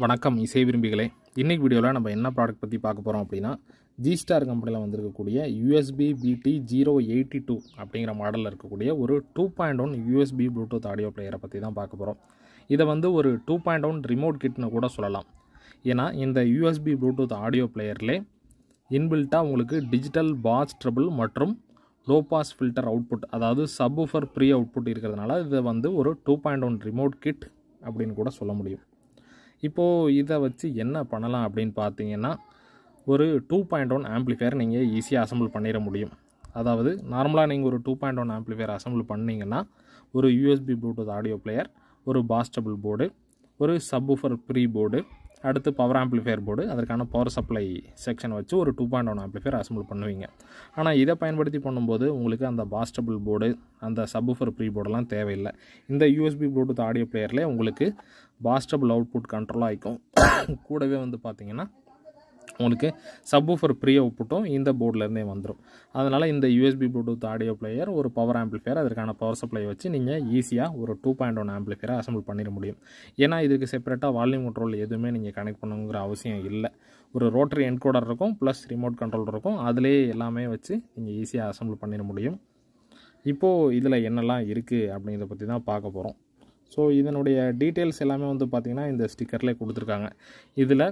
வணக்கம் இசை விரும்பிகளே. இன்னைக்கு வீடியோவில் நம்ம என்ன ப்ராடக்ட் பற்றி பார்க்க போகிறோம் அப்படின்னா, ஜிஸ்டார் கம்பெனியில் வந்திருக்கக்கூடிய யூஎஸ்பி பிடி 082 அப்படிங்கிற மாடலில் இருக்கக்கூடிய ஒரு 2.1 யூஎஸ்பி ப்ளூடூத் ஆடியோ பிளேயரை பற்றி தான் பார்க்க போகிறோம். இதை வந்து ஒரு 2.1 ரிமோட் கிட்னு கூட சொல்லலாம். ஏன்னா இந்த யூஎஸ்பி ப்ளூடூத் ஆடியோ பிளேயர்லே இன்பில்ட்டாக உங்களுக்கு டிஜிட்டல் பாஸ் ட்ரபிள் மற்றும் லோ பாஸ் ஃபில்டர் அவுட்புட், அதாவது சப்வூஃபர் ப்ரீ அவுட்புட் இருக்கிறதுனால இதை வந்து ஒரு 2.1 ரிமோட் கிட் அப்படின்னு கூட சொல்ல முடியும். இப்போது இதை வச்சு என்ன பண்ணலாம் அப்படின்னு பார்த்தீங்கன்னா, ஒரு 2.1 ஆம்ப்ளிஃபையர் நீங்கள் ஈஸியாக அசம்பிள் பண்ணிட முடியும். அதாவது நார்மலாக நீங்கள் ஒரு 2.1 ஆம்ப்ளிஃபையர் அசம்பிள் பண்ணிங்கன்னா, ஒரு யூஎஸ்பி ப்ளூடூத் ஆடியோ பிளேயர், ஒரு பாஸ் ட்ரபிள் போர்டு, ஒரு சப்வூஃபர் ப்ரீ போர்டு, அடுத்து பவர் ஆம்ப்ளிஃபையர் போர்டு, அதற்கான பவர் சப்ளை செக்ஷன் வச்சு ஒரு 2.1 ஆம்ப்ளிஃபையர் அசம்பிள் பண்ணுவீங்க. ஆனால் இதை பயன்படுத்தி பண்ணும்போது உங்களுக்கு அந்த பாஸ் ட்ரபிள் போர்டு, அந்த சப்வூஃபர் ப்ரீ போர்டெல்லாம் தேவையில்லை. இந்த யூஎஸ்பி ப்ளூடூத் ஆடியோ பிளேயர்லேயே உங்களுக்கு பாஸ் ட்ரபிள் அவுட்புட் கண்ட்ரோல் ஆகிக்கும். கூடவே வந்து பார்த்திங்கன்னா உங்களுக்கு சப்வூஃபர் ப்ரீ அவுட்புட்டும் இந்த போர்டிலேருந்தே வந்துடும். அதனால் இந்த யூஎஸ்பி ப்ளூடூத் ஆடியோ பிளேயர், ஒரு பவர் ஆம்ப்ளிஃபையர், அதற்கான பவர் சப்ளை வச்சு நீங்கள் ஈஸியாக ஒரு 2.1 ஆம்ப்ளிஃபையரை அசம்பிள் பண்ணிட முடியும். ஏன்னா இதுக்கு செப்பரேட்டாக வால்யூம் கண்ட்ரோல் எதுவுமே நீங்கள் கனெக்ட் பண்ணுங்கிற அவசியம் இல்லை. ஒரு ரோட்டரி என்கோடர் இருக்கும், ப்ளஸ் ரிமோட் கண்ட்ரோல் இருக்கும். அதிலே எல்லாமே வச்சு நீங்கள் ஈஸியாக அசம்பிள் பண்ணிட முடியும். இப்போது இதில் என்னெல்லாம் இருக்குது அப்படிங்கிறத பற்றி தான் பார்க்க போகிறோம். ஸோ இதனுடைய டீட்டெயில்ஸ் எல்லாமே வந்து பார்த்திங்கன்னா இந்த ஸ்டிக்கர்லேயே கொடுத்துருக்காங்க. இதில்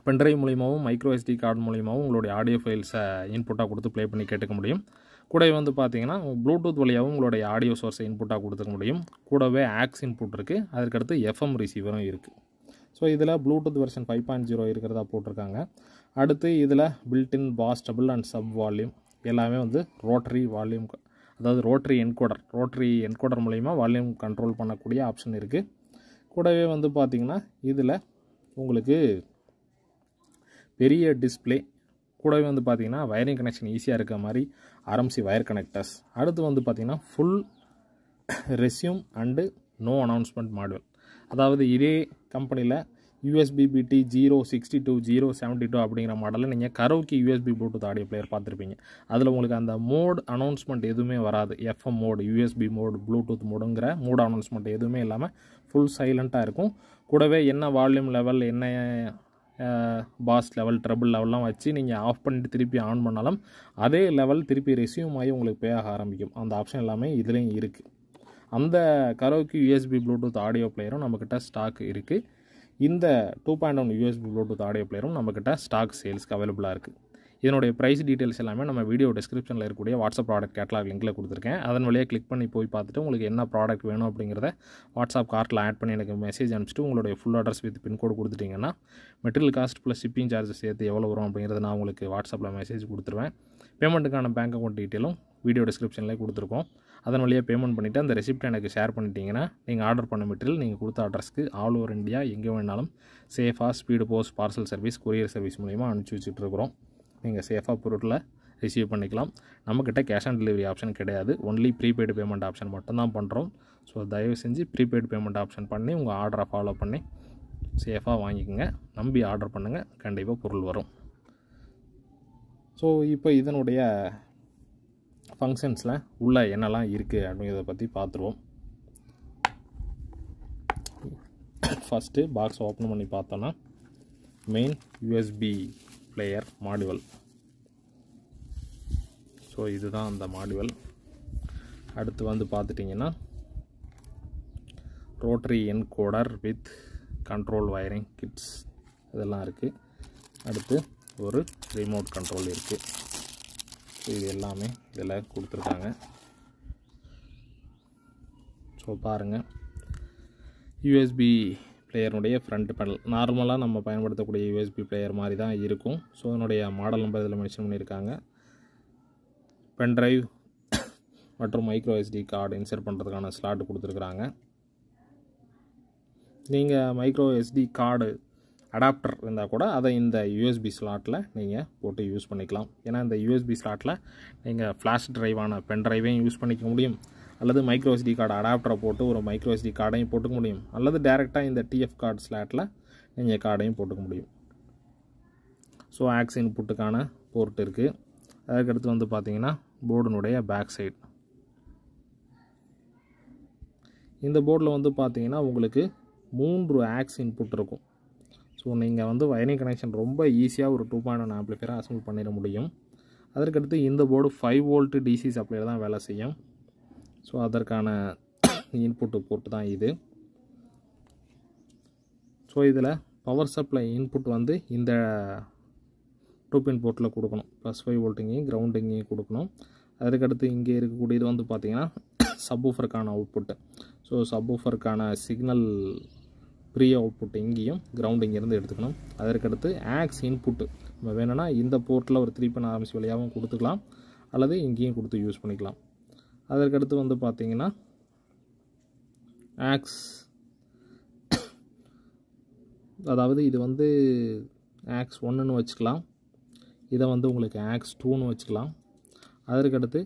பென்ட்ரைவ் மூலியமாகவும் மைக்ரோ எஸ்டி கார்டு மூலியமாகவும் உங்களுடைய ஆடியோ ஃபைல்ஸை இன்புட்டாக கொடுத்து ப்ளே பண்ணி கேட்டுக்க முடியும். கூடவே வந்து பார்த்திங்கன்னா ப்ளூடூத் வழியாகவும் உங்களுடைய ஆடியோ சோர்ஸை இன்புட்டாக கொடுத்துக்க முடியும். கூடவே ஆக்ஸ் இன்புட் இருக்குது, அதற்கடுத்து எஃப்எம் ரிசீவரும் இருக்குது. ஸோ இதில் ப்ளூடூத் வெர்ஷன் 5.0 இருக்கிறதா போட்டிருக்காங்க. அடுத்து இதில் built in bass treble and sub volume எல்லாமே வந்து ரோட்டரி வால்யூம், அதாவது ரோட்டரி என்கோடர் மூலிமா வால்யூம் கண்ட்ரோல் பண்ணக்கூடிய ஆப்ஷன் இருக்குது. கூடவே வந்து பார்த்திங்கன்னா இதில் உங்களுக்கு பெரிய டிஸ்பிளே, கூடவே வந்து பார்த்திங்கன்னா வயரிங் கனெக்ஷன் ஈஸியாக இருக்க மாதிரி ஆர்எம்சி வயர் கனெக்டர்ஸ். அடுத்து வந்து பார்த்திங்கன்னா full resume and no announcement module. அதாவது இதே கம்பெனியில் யூஎஸ்பி பிடி 062 072 அப்படிங்கிற மாடலில் நீங்கள் karaoke USB Bluetooth audio player பார்த்துருப்பீங்க. அதில் உங்களுக்கு அந்த மோட் அனௌன்ஸ்மெண்ட் எதுவுமே வராது. FM mode, USB mode, Bluetooth மோடுங்கிற மோட் அனௌன்ஸ்மெண்ட் எதுவுமே இல்லாமல் ஃபுல் சைலண்ட்டாக இருக்கும். கூடவே என்ன வால்யூம் லெவல், என்ன பாஸ் லெவல், ட்ரபிள் லெவல்லாம் வச்சு நீங்கள் ஆஃப் பண்ணிட்டு திருப்பி ஆன் பண்ணாலும் அதே லெவல் திருப்பி ரெஸ்யூம் ஆகி உங்களுக்கு பே ஆக ஆரம்பிக்கும். அந்த ஆப்ஷன் எல்லாமே இதுலேயும் இருக்குது. அந்த கரோக்கி யூஎஸ்பி ப்ளூடூத் ஆடியோ பிளேயரும் நம்மக்கிட்ட ஸ்டாக் இருக்குது. இந்த 2.1 யூஎஸ்பி ப்ளூடூத் ஆடியோ பிளேயரும் நம்மக்கிட்ட ஸ்டாக் சேல்ஸ்க்கு அவைலபிளாக இருக்குது. இதனுடைய ப்ரைஸ் டீட்டெயில்ஸ் எல்லாமே நம்ம வீடியோ டிஸ்கிரிப்ஷனில் இருக்கக்கூடிய வாட்ஸ்அப் ப்ராடக்ட் கேட்டலாக் லிங்கில் கொடுத்துருக்கேன். அதன் வழியாக கிளிக் பண்ணி போய் பார்த்துட்டு உங்களுக்கு என்ன ப்ராடக்ட் வேணும் அப்படிங்கிறத வாட்ஸ்அப் கார்ட்டில் ஆட் பண்ணி எனக்கு மெசேஜ் அனுப்பிச்சிட்டு உங்களுடைய ஃபுல் அட்ரஸ் வித் பின்கோடு கொடுத்துட்டிங்கன்னா material cost plus shipping charges சேர்த்து எவ்வளோ வரும் அப்படிங்கிறத நான் உங்களுக்கு வாட்ஸ்அப்பில் மெசேஜ் கொடுத்துருவேன். பேமெண்ட்டுக்கான பேங்க் அக்கௌண்ட் டீட்டெயிலும் வீடியோ டிஸ்கிரிப்ஷனில் கொடுத்துருக்கோம். அதன் வழியாக பேமெண்ட் பண்ணிவிட்டு அந்த ரெசிப்ட் எனக்கு ஷேர் பண்ணிட்டீங்கன்னா நீங்கள் ஆர்டர் பண்ண மெட்டீரியல் நீங்கள் கொடுத்த அட்ரஸ்க்கு ஆல் ஓவர் இந்தியா எங்கே வேணாலும் சேஃபாக speed post parcel service, courier service மூலிமா அனுப்பிச்சி வச்சுட்ருக்குறோம். நீங்கள் சேஃபாக பொருட்களை ரிசீவ் பண்ணிக்கலாம். நம்மக்கிட்ட கேஷ் ஆன் டெலிவரி ஆப்ஷன் கிடையாது. ஒன்லி ப்ரீபெய்டு பேமெண்ட் ஆப்ஷன் மட்டும்தான் பண்ணுறோம். ஸோ தயவு செஞ்சு ப்ரீபெய்டு பேமெண்ட் ஆப்ஷன் பண்ணி உங்கள் ஆர்டரை ஃபாலோ பண்ணி சேஃபாக வாங்கிக்கோங்க. நம்பி ஆர்டர் பண்ணுங்கள், கண்டிப்பாக பொருள் வரும். ஸோ இப்போ இதனுடைய ஃபங்க்ஷன்ஸில் உள்ள என்னெல்லாம் இருக்குது அப்படிங்கிறத பற்றி பார்த்துருவோம். ஃபஸ்ட்டு பாக்ஸ் ஓப்பன் பண்ணி பார்த்தோன்னா மெயின் யூஎஸ்பி பிளேயர் மாடுவல். ஸோ இதுதான் அந்த மாடுவல். அடுத்து வந்து பார்த்துட்டிங்கன்னா rotary encoder with control wiring kids இதெல்லாம் இருக்குது. அடுத்து ஒரு ரிமோட் கண்ட்ரோல் இருக்குது. இது எல்லாமே இதில் கொடுத்துருக்காங்க. ஸோ பாருங்கள், யூஎஸ்பி பிளேயருடைய ஃப்ரண்ட் பேனல் நார்மலாக நம்ம பயன்படுத்தக்கூடிய யூஎஸ்பி பிளேயர் மாதிரி தான் இருக்கும். ஸோ அதனுடைய மாடல் நம்பர் இதில் மென்ஷன் பண்ணியிருக்காங்க. பென்ட்ரைவ் மற்றும் மைக்ரோ எஸ்டி கார்டு இன்சர்ட் பண்ணுறதுக்கான ஸ்லாட் கொடுத்துருக்குறாங்க. நீங்கள் மைக்ரோ எஸ்டி கார்டு அடாப்டர் இருந்தால் கூட அதை இந்த யூஎஸ்பி ஸ்லாட்டில் நீங்கள் போட்டு யூஸ் பண்ணிக்கலாம். ஏன்னா இந்த யூஎஸ்பி ஸ்லாட்டில் நீங்கள் ஃப்ளாஷ் ட்ரைவான பென்ட்ரைவையும் யூஸ் பண்ணிக்க முடியும், அல்லது மைக்ரோ எஸ்டி கார்டு அடாப்டரை போட்டு ஒரு மைக்ரோ எஸ்டி கார்டையும் போட்டுக்க முடியும், அல்லது டேரெக்டாக இந்த டிஎஃப் கார்டு ஸ்லாட்டில் நீங்கள் கார்டையும் போட்டுக்க முடியும். ஸோ ஆக்ஸ் இன்புட்டுக்கான போர்ட் இருக்குது. அதுக்கடுத்து வந்து பார்த்திங்கன்னா போர்டுனுடைய பேக் சைடு. இந்த போர்டில் வந்து பார்த்திங்கன்னா உங்களுக்கு 3 ஆக்ஸ் இன்புட் இருக்கும். ஸோ நீங்கள் வந்து வயரிங் கனெக்ஷன் ரொம்ப ஈஸியாக ஒரு 2.1 ஆம்பிளிஃபையரை அசம்பிள் பண்ணிட முடியும். அதற்கடுத்து இந்த போர்டு 5 வோல்ட் டிசி சப்ளையில் தான் வேலை செய்யும். ஸோ அதற்கான இன்புட்டு போர்ட்டு தான் இது. ஸோ இதில் பவர் சப்ளை இன்புட் வந்து இந்த 2 பின் போர்ட்டில் கொடுக்கணும். +5 வோல்ட்டுங்கையும் கிரவுண்டிங்கையும் கொடுக்கணும். அதுக்கடுத்து இங்கே இருக்கக்கூடியது வந்து பார்த்திங்கன்னா சப்வூஃபருக்கான அவுட்புட்டு. ஸோ சப்வூஃபருக்கான சிக்னல் ப்ரீ அவுட்புட் இங்கேயும் கிரவுண்ட் இங்கேருந்து எடுத்துக்கணும். அதற்கடுத்து ஆக்ஸ் இன்புட்டு நம்ம வேணும்னா இந்த போர்ட்டில் ஒரு 3 பின் ஆர்எம்சி வழியாகவும் கொடுத்துக்கலாம், அல்லது இங்கேயும் கொடுத்து யூஸ் பண்ணிக்கலாம். அதற்கடுத்து வந்து பார்த்திங்கன்னா ஆக்ஸ், அதாவது இது வந்து ஆக்ஸ் 1ன்னு வச்சுக்கலாம், இதை வந்து உங்களுக்கு ஆக்ஸ் 2ன்னு வச்சுக்கலாம். அதற்கடுத்து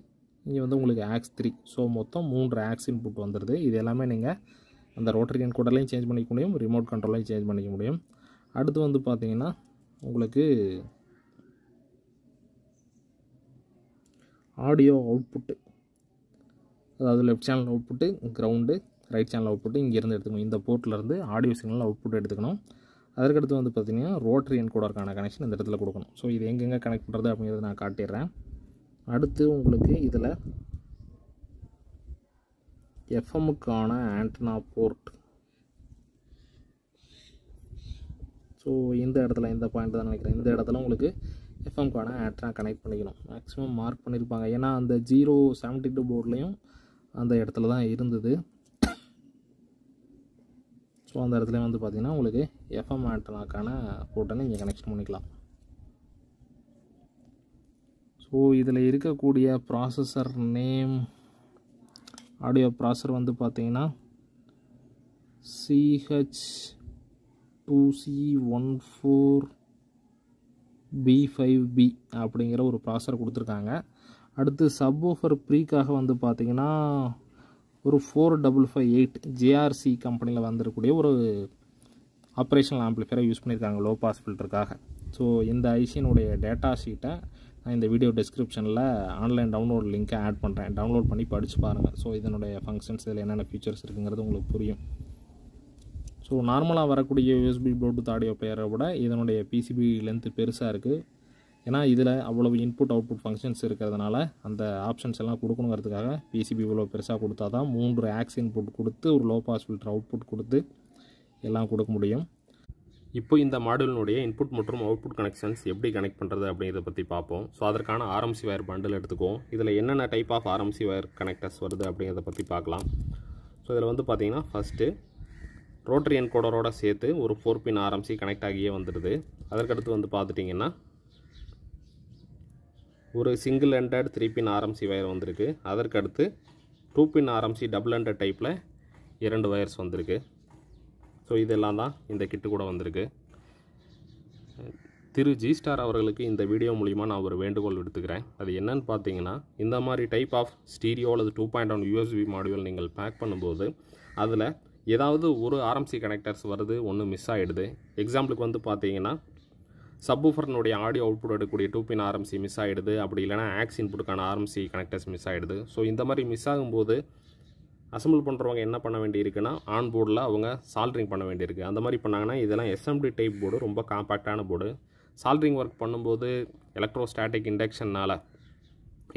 இங்கே வந்து உங்களுக்கு ஆக்ஸ் 3. ஸோ மொத்தம் 3 ஆக்ஸ் இன்புட் வந்துடுது. இது எல்லாமே நீங்கள் அந்த ரோட்டரி என்கோடர்லையும் சேஞ்ச் பண்ணிக்க முடியும், ரிமோட் கண்ட்ரோலையும் சேஞ்ச் பண்ணிக்க முடியும். அடுத்து வந்து பார்த்திங்கன்னா உங்களுக்கு ஆடியோ அவுட்புட்டு, அதாவது left channel output, ground, right channel output இங்கேருந்து எடுத்துக்கணும். இந்த போர்ட்லேருந்து ஆடியோ சிக்னல் அவுட்புட் எடுத்துக்கணும். அதற்கடுத்து வந்து பார்த்திங்கன்னா ரோட்டரி என்கோடருக்கான கனெக்ஷன் இந்த இடத்துல கொடுக்கணும். ஸோ இது எங்கெங்கே கனெக்ட் பண்ணுறது அப்படிங்கிறத நான் காட்டிடுறேன். அடுத்து உங்களுக்கு இதில் எஃப்எம்முக்கான ஆண்டனா போர்ட். ஸோ இந்த இடத்துல இந்த பாயிண்ட் தான் நினைக்கிறேன். இந்த இடத்துல உங்களுக்கு எஃப்எம்க்கான ஆண்டனா கனெக்ட் பண்ணிக்கணும். மேக்ஸிமம் மார்க் பண்ணியிருப்பாங்க, ஏன்னா அந்த 072 போர்ட்லேயும் அந்த இடத்துல தான் இருந்தது. ஸோ அந்த இடத்துல வந்து பார்த்திங்கன்னா உங்களுக்கு எஃப்எம் ஆண்டனாக்கான போர்ட்டை நீங்கள் கனெக்ஷன் பண்ணிக்கலாம். ஸோ இதில் இருக்கக்கூடிய ப்ராசஸர் நேம், ஆடியோ ப்ராசஸர் வந்து பார்த்திங்கன்னா CH2C14B5B அப்படிங்கிற ஒரு ப்ராசஸர் கொடுத்துருக்காங்க. அடுத்து சப்வூஃபர் ப்ரீக்காக வந்து பார்த்திங்கன்னா ஒரு 4558 JRC கம்பெனியில் வந்திருக்கக்கூடிய ஒரு ஆப்ரேஷனல் ஆம்பிளிஃபையரை யூஸ் பண்ணியிருக்காங்க லோ பாஸ் ஃபில்டருக்காக. ஸோ இந்த ஐசியினுடைய டேட்டா ஷீட்டை நான் இந்த வீடியோ டிஸ்கிரிப்ஷனில் ஆன்லைன் டவுன்லோட் லிங்க்கை ஆட் பண்ணுறேன். டவுன்லோட் பண்ணி படித்து பாருங்கள். ஸோ இதனுடைய ஃபங்க்ஷன்ஸ், இதில் என்னென்ன ஃபீச்சர்ஸ் இருக்குங்கிறது உங்களுக்கு புரியும். ஸோ நார்மலாக வரக்கூடிய USB ப்ளூடூத் ஆடியோ பிளேயரை விட இதனுடைய PCB லென்த்து பெருசாக இருக்குது. ஏன்னா இதில் அவ்வளவு இன்புட் அவுட்புட் ஃபங்க்ஷன்ஸ் இருக்கிறதுனால அந்த ஆப்ஷன்ஸ் எல்லாம் கொடுக்கணுங்கிறதுக்காக PCB இவ்வளோ பெருசாக கொடுத்தா தான் 3 ஆக்ஸ் இன்புட் கொடுத்து ஒரு லோ பாஸ் ஃபில்டர் அவுட்புட் கொடுத்து எல்லாம் கொடுக்க முடியும். இப்போ இந்த மாடியூலினுடைய இன்புட் மற்றும் அவுட்புட் கனெக்ஷன்ஸ் எப்படி கனெக்ட் பண்ணுறது அப்படிங்கிறத பற்றி பார்ப்போம். ஸோ அதற்கான RMC வயர் பண்டில் எடுத்துக்குவோம். இதில் என்னென்ன type of RMC wire connectors வருது அப்படிங்கிறத பற்றி பார்க்கலாம். ஸோ இதில் வந்து பார்த்திங்கன்னா ஃபஸ்ட்டு ரோட்டரி என்கோடரோட சேர்த்து ஒரு 4 பின் RMC கனெக்ட் ஆகியே வந்துடுது. அதற்கடுத்து வந்து பார்த்துட்டிங்கன்னா ஒரு சிங்கிள் எண்டட் 3 பின் RMC வயர் வந்திருக்கு. அதற்கடுத்து 2 பின் RMC டபுள் எண்டட் டைப்பில் 2 வயர்ஸ் வந்திருக்கு. ஸோ இதெல்லாம் தான் இந்த கிட்டு கூட வந்திருக்கு. திரு ஜி ஸ்டார் அவர்களுக்கு இந்த வீடியோ மூலிமா நான் ஒரு வேண்டுகோள் விடுத்துக்கிறேன். அது என்னன்னு பார்த்தீங்கன்னா, இந்த மாதிரி டைப் ஆஃப் ஸ்டீரியோ அல்லது 2.1 USB மாடியூல் நீங்கள் பேக் பண்ணும்போது அதில் ஏதாவது ஒரு RMC கனெக்டர்ஸ் வருது, ஒன்று மிஸ் ஆகிடுது. எக்ஸாம்பிளுக்கு வந்து பார்த்தீங்கன்னா சப்வூஃபர்னுடைய ஆடியோ அவுட்புட் எடுக்கக்கூடிய 2 பின் RMC மிஸ் ஆகிடுது, அப்படி இல்லைனா ஆக்ஸ் இன்புட்டுக்கான RMC கனெக்டர்ஸ் மிஸ் ஆகிடுது. ஸோ இந்த மாதிரி மிஸ் ஆகும்போது அசம்பிள் பண்ணுறவங்க என்ன பண்ண வேண்டியிருக்குன்னா, ஆன் போர்டில் அவங்க சால்ட்ரிங் பண்ண வேண்டியிருக்கு. அந்த மாதிரி பண்ணாங்கன்னா இதெல்லாம் SMD டைப் போர்டு, ரொம்ப காம்பேக்டான போர்டு. சால்ட்ரிங் ஒர்க் பண்ணும்போது எலக்ட்ரோஸ்டாட்டிக் இண்டக்ஷனால்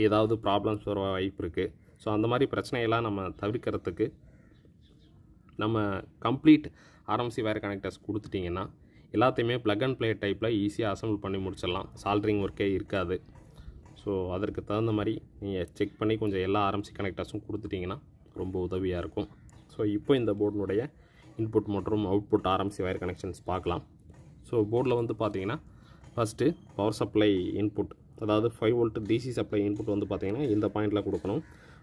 ஏதாவது ப்ராப்ளம்ஸ் வர வாய்ப்பு இருக்குது. ஸோ அந்த மாதிரி பிரச்சனையெல்லாம் நம்ம தவிர்க்கிறதுக்கு நம்ம கம்ப்ளீட் RMC வயர் கனெக்டர்ஸ் கொடுத்துட்டிங்கன்னா எல்லாத்தையுமே ப்ளக் அண்ட் ப்ளே டைப்பில் ஈஸியாக அசம்பிள் பண்ணி முடிச்சிடலாம். சால்ட்ரிங் ஒர்க்கே இருக்காது. ஸோ அதற்கு தகுந்த மாதிரி நீங்கள் செக் பண்ணி கொஞ்சம் எல்லா RMC கனெக்டர்ஸும் கொடுத்துட்டிங்கன்னா ரொம்ப உதவியாக இருக்கும். ஸோ இப்போ இந்த போர்டினுடைய இன்புட் மற்றும் அவுட்புட் RMC வயர் கனெக்ஷன்ஸ் பார்க்கலாம். ஸோ போர்டில் வந்து பார்த்தீங்கன்னா ஃபஸ்ட்டு பவர் சப்ளை இன்புட், அதாவது 5 வோல்ட் DC சப்ளை இன்புட் வந்து பார்த்திங்கன்னா இந்த பாயிண்டில் கொடுக்கணும்.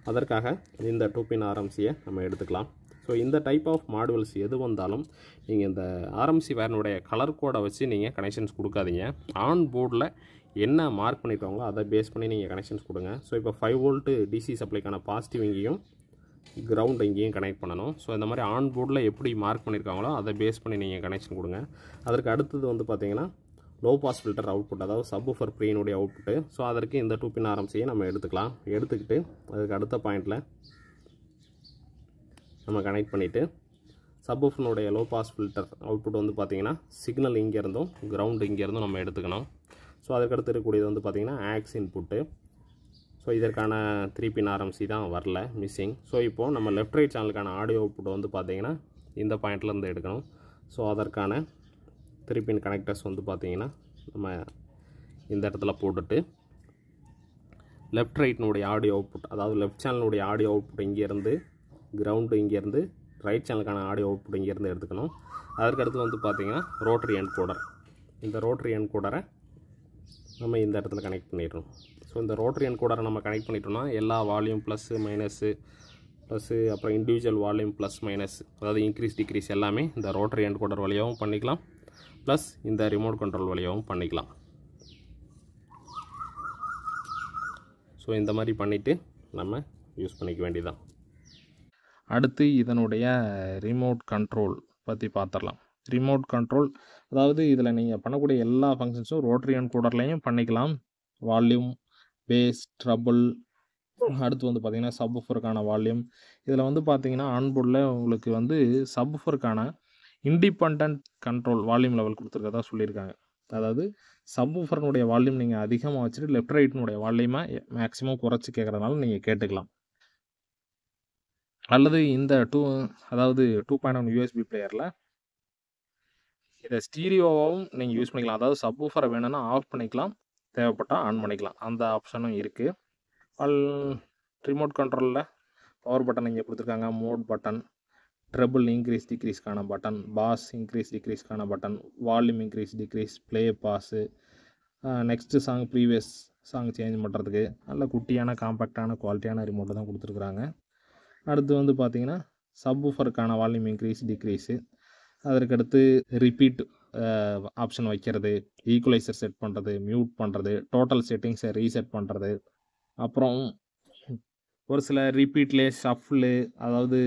அதற்காக இந்த 2 பின் RMCயை நம்ம எடுத்துக்கலாம். ஸோ இந்த டைப் ஆஃப் மாடுவல்ஸ் எது வந்தாலும் நீங்கள் இந்த RMC வயர்னுடைய கலர் கோடை வச்சு நீங்கள் கனெக்ஷன்ஸ் கொடுக்காதீங்க. ஆன் போர்டில் என்ன மார்க் பண்ணியிருக்காங்களோ அதை பேஸ் பண்ணி நீங்கள் கனெக்ஷன்ஸ் கொடுங்க. ஸோ இப்போ 5 வோல்ட் DC சப்ளைக்கான பாசிட்டிவ் இங்கேயும் கிரவுண்ட் இங்கேயும் கனெக்ட் பண்ணணும். ஸோ இந்த மாதிரி ஆன் போர்டில் எப்படி மார்க் பண்ணியிருக்காங்களோ அதை பேஸ் பண்ணி நீங்கள் கனெக்ஷன் கொடுங்க. அதற்கு அடுத்தது வந்து பார்த்திங்கன்னா லோ பாஸ் ஃபில்டர் அவுட்புட், அதாவது சப்வூஃபர் ப்ரீனுடைய அவுட்புட்டு. ஸோ அதற்கு இந்த 2 பின் RMCயை நம்ம எடுத்துக்கலாம். எடுத்துக்கிட்டு அதுக்கு அடுத்த பாயிண்டில் நம்ம கனெக்ட் பண்ணிவிட்டு சப்வூஃபருடைய லோ பாஸ் ஃபில்டர் அவுட்புட் வந்து பார்த்திங்கன்னா சிக்னல் இங்கேருந்தும் கிரவுண்டு இங்கேருந்தும் நம்ம எடுத்துக்கணும். ஸோ அதுக்கடுத்து இருக்கக்கூடியது வந்து பார்த்திங்கன்னா ஆக்ஸ் இன்புட்டு. ஸோ இதற்கான 3 பின் RMC தான் வரல, மிஸ்ஸிங். ஸோ இப்போது நம்ம லெஃப்ட் ரைட் சேனலுக்கான ஆடியோ அவுட்புட் வந்து பார்த்திங்கன்னா இந்த பாயிண்ட்லேருந்து எடுக்கணும். ஸோ அதற்கான 3 பின் கனெக்டர்ஸ் வந்து பார்த்திங்கன்னா நம்ம இந்த இடத்துல போட்டுட்டு லெஃப்ட் ரைட்னுடைய ஆடியோ அவுட்புட், அதாவது லெஃப்ட் சேனலுடைய ஆடியோ அவுட்புட் இங்கேருந்து, கிரவுண்டு இங்கேருந்து, ரைட் சேனலுக்கான ஆடியோ அவுட்புட் இங்கேருந்து எடுத்துக்கணும். அதற்கடுத்து வந்து பார்த்திங்கன்னா ரோட்டரி என்கோடர். இந்த ரோட்டரி என்கோடரை நம்ம இந்த இடத்துல கனெக்ட் பண்ணிடணும். ஸோ இந்த ரோட்டரி என்கோடரை நம்ம கனெக்ட் பண்ணிட்டோம்னா எல்லா வால்யூம் ப்ளஸ்ஸு மைனஸு ப்ளஸ்ஸு அப்புறம் இண்டிவிஜுவல் வால்யூம் ப்ளஸ் மைனஸ், அதாவது இன்க்ரீஸ் டிக்ரீஸ் எல்லாமே இந்த ரோட்டரி என்கோடர் வழியாகவும் பண்ணிக்கலாம், ப்ளஸ் இந்த ரிமோட் கண்ட்ரோல் வழியாகவும் பண்ணிக்கலாம். ஸோ இந்த மாதிரி பண்ணிவிட்டு நம்ம யூஸ் பண்ணிக்க வேண்டியதான். அடுத்து இதனுடைய ரிமோட் கண்ட்ரோல் பற்றி பார்த்துடலாம். ரிமோட் கண்ட்ரோல் அதாவது இதில் நீங்கள் பண்ணக்கூடிய எல்லா ஃபங்க்ஷன்ஸும் ரோட்டரி என்கோடர்லையும் பண்ணிக்கலாம். வால்யூம், பேஸ், ட்ரபிள், அடுத்து வந்து பார்த்திங்கன்னா சப்வூஃபருக்கான வால்யூம். இதில் வந்து பார்த்திங்கன்னா ஆன்போர்டில் உங்களுக்கு வந்து சப்வூஃபருக்கான இண்டிபெண்டன்ட் கண்ட்ரோல் வால்யூம் லெவல் கொடுத்துருக்கதா சொல்லியிருக்காங்க. அதாவது சப்வூஃபர்னுடைய வால்யூம் நீங்கள் அதிகமாக வச்சுட்டு லெஃப்ட் ரைட்னுடைய வால்யூமை மேக்ஸிமம் குறைச்சி கேட்குறதுனால நீங்கள் கேட்டுக்கலாம். அல்லது இந்த அதாவது 2.1 USB பிளேயரில் இதை ஸ்டீரியோவாகவும் நீங்கள் யூஸ் பண்ணிக்கலாம். அதாவது சப்வூஃபரை வேணும்னா ஆஃப் பண்ணிக்கலாம், தேவைப்பட்டால் ஆன் பண்ணிக்கலாம். அந்த ஆப்ஷனும் இருக்குது. ரிமோட் கண்ட்ரோலில் பவர் பட்டன் இங்கே கொடுத்துருக்காங்க, மோட் பட்டன், ட்ரபிள் இன்க்ரீஸ் டிக்ரீஸ்க்கான பட்டன், பாஸ் இன்க்ரீஸ் டிக்ரீஸ்க்கான button, volume increase decrease, play pause, next song previous song change பண்ணுறதுக்கு நல்ல குட்டியான காம்பேக்டான குவாலிட்டியான ரிமோட்டு தான் கொடுத்துருக்குறாங்க. அடுத்து வந்து பார்த்திங்கன்னா சப்வூஃபருக்கான வால்யூம் இன்க்ரீஸ் டிக்ரீஸு, அதற்கடுத்து ரிப்பீட் ஆப்ஷன் வைக்கிறது, ஈக்குவலைசர் செட் பண்ணுறது, மியூட் பண்ணுறது, டோட்டல் செட்டிங்ஸை ரீசெட் பண்ணுறது, அப்புறம் ஒரு சில ரிப்பீட்லேயே ஷஃப்லு, அதாவது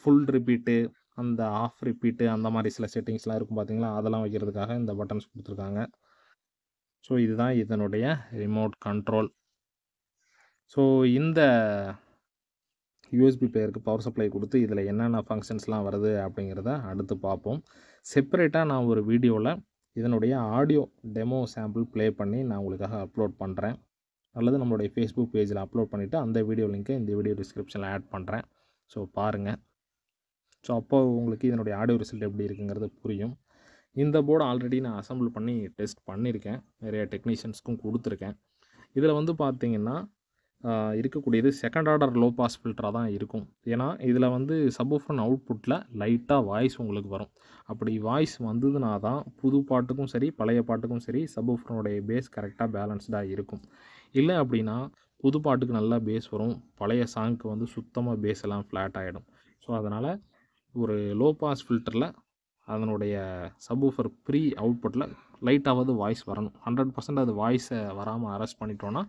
ஃபுல் ரிப்பீட்டு, அந்த ஆஃப் ரிப்பீட்டு, அந்த மாதிரி சில செட்டிங்ஸ்லாம் இருக்கும் பார்த்திங்களா, அதெல்லாம் வைக்கிறதுக்காக இந்த பட்டன்ஸ் கொடுத்துருக்காங்க. ஸோ இதுதான் இதனுடைய ரிமோட் கண்ட்ரோல். ஸோ இந்த யூஎஸ்பி பிளேயருக்கு பவர் சப்ளை கொடுத்து இதில் என்னென்ன ஃபங்க்ஷன்ஸ்லாம் வருது அப்படிங்கிறத அடுத்து பார்ப்போம். செப்பரேட்டாக நான் ஒரு வீடியோவில் இதனுடைய ஆடியோ டெமோ சாம்பிள் ப்ளே பண்ணி நான் உங்களுக்காக அப்லோட் பண்ணுறேன், அல்லது நம்மளுடைய ஃபேஸ்புக் பேஜில் அப்லோட் பண்ணிவிட்டு அந்த வீடியோ லிங்க்கை இந்த வீடியோ டிஸ்கிரிப்ஷனில் ஆட் பண்ணுறேன். ஸோ பாருங்கள். ஸோ அப்போ உங்களுக்கு இதனுடைய ஆடியோ ரிசல்ட் எப்படி இருக்குங்கிறது புரியும். இந்த போர்டு ஆல்ரெடி நான் அசம்பிள் பண்ணி டெஸ்ட் பண்ணியிருக்கேன், நிறைய டெக்னீஷியன்ஸ்க்கும் கொடுத்துருக்கேன். இதில் வந்து பார்த்திங்கன்னா இருக்கக்கூடியது செகண்ட் ஆர்டர் லோ பாஸ் ஃபில்டராக தான் இருக்கும். ஏன்னா இதில் வந்து சப்வூஃபர் அவுட்புட்டில் லைட்டாக வாய்ஸ் உங்களுக்கு வரும். அப்படி வாய்ஸ் வந்ததுனா தான் புது பாட்டுக்கும் சரி பழைய பாட்டுக்கும் சரி சப்வூஃபருடைய பேஸ் கரெக்டாக பேலன்ஸ்டாக இருக்கும். இல்லை அப்படின்னா புது பாட்டுக்கு நல்லா பேஸ் வரும், பழைய சாங்க்கு வந்து சுத்தமாக பேஸ் எல்லாம் ஃப்ளாட் ஆகிடும். ஸோ அதனால் ஒரு லோ பாஸ் ஃபில்டரில் அதனுடைய சப்வூஃபர் ப்ரீ அவுட்புட்டில் லைட்டாவது வாய்ஸ் வரணும். 100% அது வாய்ஸை வராமல் அரெஸ்ட் பண்ணிட்டோன்னா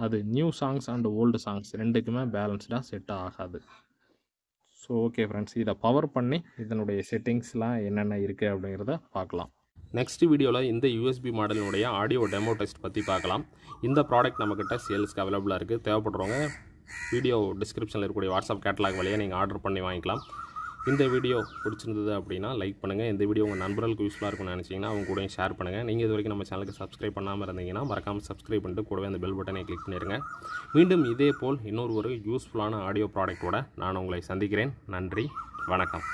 அது new songs and old songs ரெண்டுக்குமே பேலன்ஸ்டாக செட் ஆகாது. ஸோ ஓகே ஃப்ரெண்ட்ஸ், இதை பவர் பண்ணி இதனுடைய செட்டிங்ஸ்லாம் என்னென்ன இருக்குது அப்படிங்கிறத பார்க்கலாம். நெக்ஸ்ட் வீடியோவில் இந்த யூஎஸ்பி மாடலினுடைய ஆடியோ டெமோ டெஸ்ட் பற்றி பார்க்கலாம். இந்த ப்ராடக்ட் நம்மக்கிட்ட சேல்ஸ்க்கு அவைலபிளாக இருக்குது. தேவைப்படுறவங்க வீடியோ டிஸ்கிரிப்ஷனில் இருக்கக்கூடிய வாட்ஸ்அப் கேட்டலாக் வழியாக நீங்கள் ஆர்டர் பண்ணி வாங்கிக்கலாம். இந்த வீடியோ பிடிச்சிருந்தது அப்படின்னா லைக் பண்ணுங்கள். இந்த வீடியோ உங்கள் நண்பர்களுக்கு யூஸ்ஃபுல்லாக இருக்கும்னு நினச்சிங்கன்னா அவங்க கூட ஷேர் பண்ணுங்கள். நீங்கள் இது வரைக்கும் நம்ம சேனலுக்கு சப்ஸ்கிரைப் பண்ணாமல் இருந்தீங்கன்னா மறக்காமல் சப்ஸ்கிரைப் பண்ணிட்டு கூடவே அந்த பெல் பட்டனை கிளிக் பண்ணிடுங்க. மீண்டும் இதே போல் இன்னொரு யூஸ்ஃபுல்லான ஆடியோ ப்ராடக்ட்டோட நான் உங்களை சந்திக்கிறேன். நன்றி, வணக்கம்.